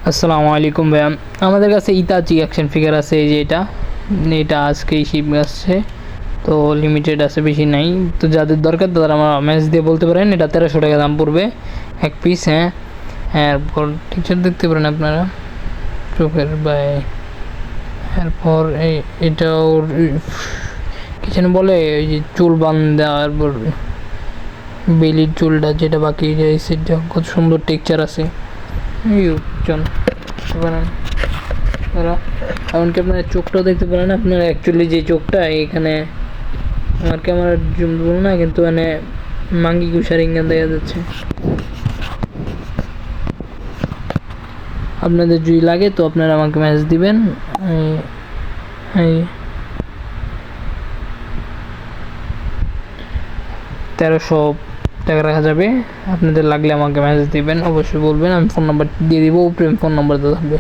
আসসালামু আলাইকুম ভাইয়া, আমাদের কাছে ইতাচি অ্যাকশন ফিগার আছে। এই যে এটা আজকেই শিপ আসছে, তো লিমিটেড আছে, বেশি নাই। তো যাদের দরকার তারা আমার মেসেজ দিয়ে বলতে পারেন। এটা 1300 টাকা দাম পড়বে এক পিস। হ্যাঁ, এরপর টিচার দেখতে পারেন আপনারা চোখের বাই। এরপর এটাও কি যেন বলে, ওই যে চুল বান্ধা, এরপর বেলির চুলটা যেটা বাকি যায় সেটা কত সুন্দর টেক্সচার আছে। এই জন পারেন তারা, এমনকি আপনার চোখটাও দেখতে পারেন। আপনার অ্যাকচুয়ালি যে চোখটা এখানে আমার ক্যামেরা জুম বলো না, কিন্তু মানে মাঙ্গি কুষার ইঙ্গান দেখা যাচ্ছে। আপনাদের যদি লাগে তো আপনারা আমাকে মেসেজ দিবেন। এই 1300 টাকা রাখা যাবে। আপনাদের লাগলে আমাকে মেসেজ দিবেন, অবশ্যই বলবেন, আমি ফোন নাম্বার দিয়ে দিব, উপরে ফোন নাম্বার দেওয়া থাকবে।